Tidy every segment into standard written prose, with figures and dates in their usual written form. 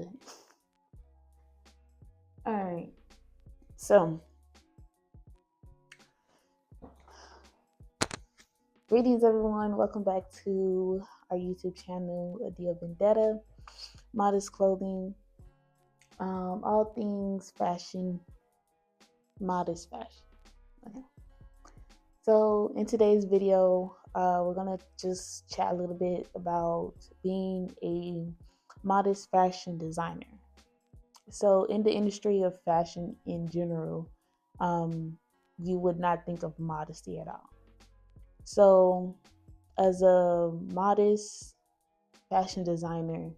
good. All right. So, greetings, everyone. Welcome back to our YouTube channel, Addio Vendetta, Modest Clothing, all things fashion, modest fashion. Okay. So, in today's video, we're gonna just chat a little bit about being a modest fashion designer. So, in the industry of fashion in general, you would not think of modesty at all. So, as a modest fashion designer,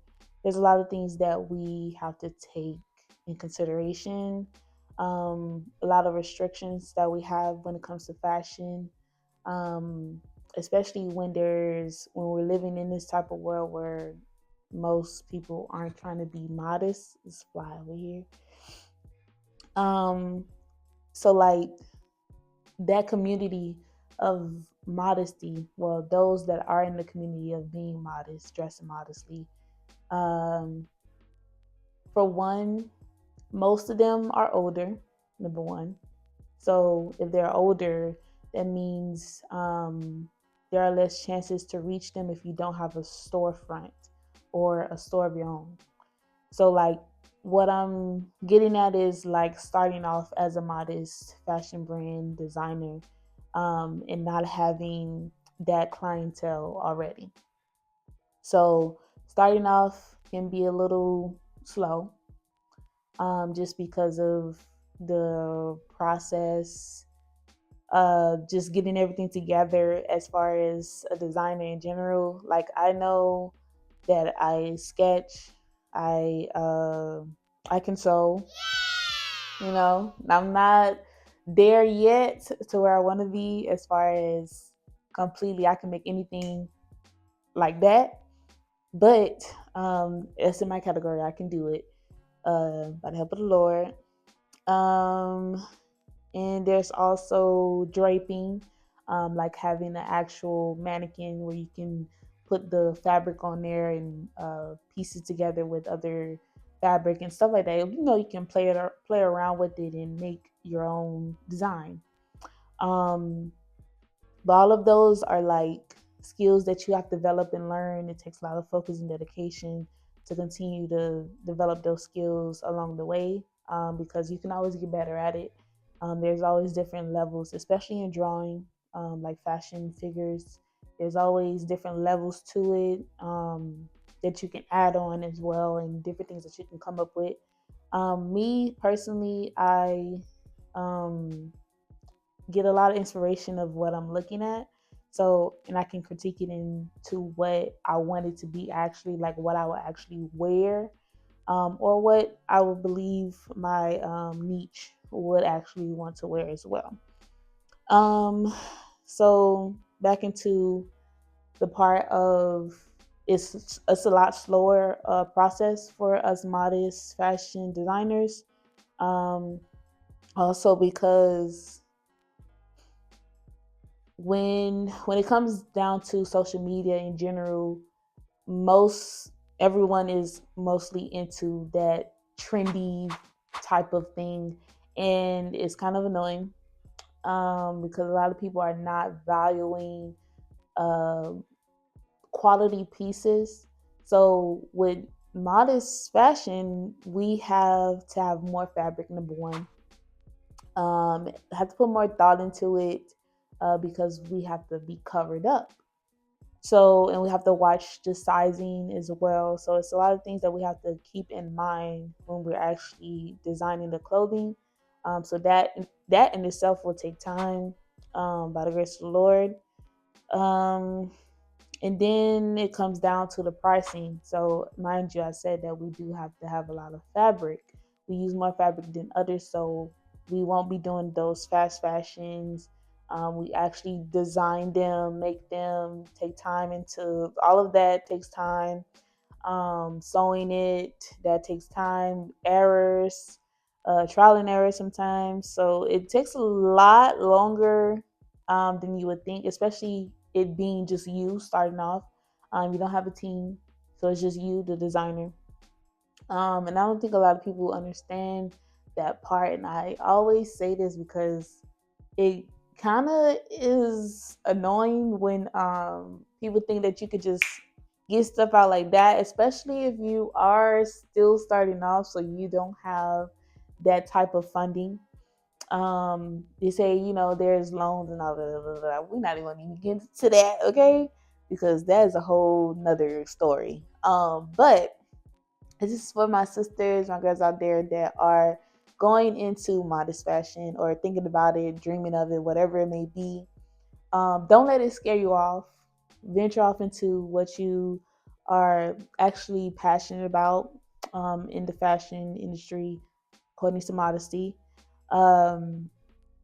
there's a lot of things that we have to take in consideration. A lot of restrictions that we have when it comes to fashion, especially when we're living in this type of world where most people aren't trying to be modest. Let's fly over here. So like that community of modesty, well, those that are in the community of being modest, dressing modestly, for one, most of them are older, number one. So if they're older, that means there are less chances to reach them if you don't have a storefront or a store of your own. So like what I'm getting at is like starting off as a modest fashion brand designer, and not having that clientele already. So starting off can be a little slow, just because of the process, just getting everything together as far as a designer in general. Like I know that I sketch, I can sew. I'm not there yet to where I want to be as far as completely I can make anything like that, but it's in my category. I can do it by the help of the Lord. And there's also draping, like having an actual mannequin where you can put the fabric on there and piece it together with other fabric and stuff like that. You can play around with it and make your own design. Um, but all of those are like skills that you have to develop and learn. It takes a lot of focus and dedication to continue to develop those skills along the way, because you can always get better at it. There's always different levels, especially in drawing, like fashion figures. There's always different levels to it, that you can add on as well, and different things that you can come up with. Me personally, I um, get a lot of inspiration of what I'm looking at. So, and I can critique it into what I want it to be actually, like what I would actually wear, or what I would believe my niche would actually want to wear as well. Um, so back into the part of it's a lot slower process for us modest fashion designers. Um, Also because when it comes down to social media in general, most everyone is mostly into that trendy type of thing, and it's kind of annoying, because a lot of people are not valuing uh, quality pieces. So with modest fashion, we have to have more fabric, number one. Have to put more thought into it, because we have to be covered up. So, and we have to watch the sizing as well. So it's a lot of things that we have to keep in mind when we're actually designing the clothing. So that in itself will take time, by the grace of the Lord. Um, and then it comes down to the pricing. So mind you, I said that we do have to have a lot of fabric. We use more fabric than others, so we won't be doing those fast fashions. We actually design them, make them, take time into all of that takes time. Sewing it, that takes time, errors, trial and error sometimes. So it takes a lot longer than you would think, especially it being just you starting off. You don't have a team, so it's just you, the designer. And I don't think a lot of people understand that part. And I always say this because it kind of is annoying when people think that you could just get stuff out like that, especially if you are still starting off, so you don't have that type of funding. They say, there's loans and all blah, blah, blah. We're not even going to get into that, okay? Because that is a whole nother story. But this is for my sisters, my girls out there that are going into modest fashion or thinking about it, dreaming of it, whatever it may be. Don't let it scare you off. Venture off into what you are actually passionate about in the fashion industry, according to Modesty. Um,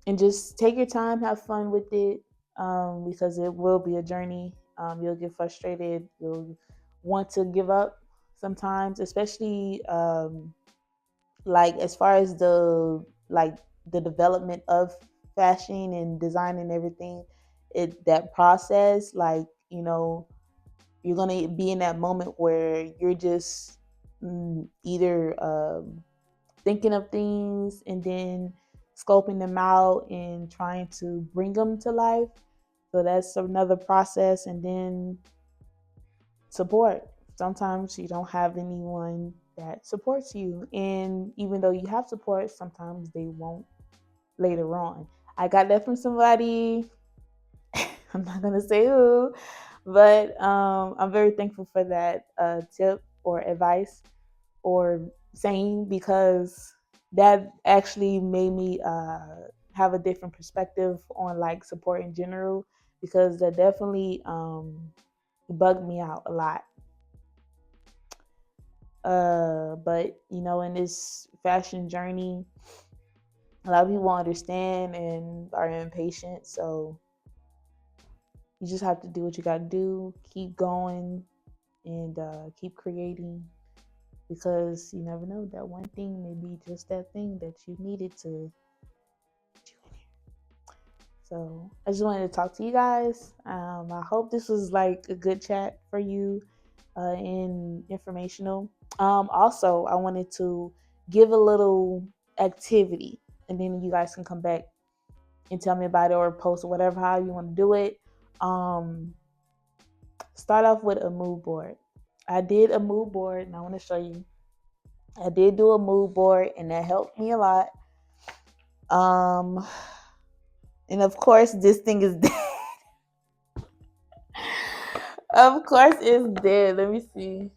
and just take your time, have fun with it, because it will be a journey. You'll get frustrated. You'll want to give up sometimes, especially like as far as the development of fashion and design and everything. That process, like you're gonna be in that moment where you're just either thinking of things and then scoping them out and trying to bring them to life. So that's another process. And then support. Sometimes you don't have anyone that supports you. And even though you have support, sometimes they won't later on. I got that from somebody. I'm not going to say who, but I'm very thankful for that tip or advice or saying, because that actually made me have a different perspective on like support in general, because that definitely bugged me out a lot. But in this fashion journey, a lot of people understand and are impatient. So you just have to do what you got to do, keep going, and keep creating, because you never know, that one thing may be just that thing that you needed to get you in here. So I just wanted to talk to you guys. I hope this was like a good chat for you and informational. Also, I wanted to give a little activity, and then you guys can come back and tell me about it or post or whatever, how you want to do it. Um, Start off with a mood board. I did a mood board, and I want to show you. I did do a mood board, and that helped me a lot. Um, and of course, this thing is dead. Of course, it's dead. Let me see.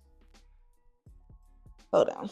Hold on.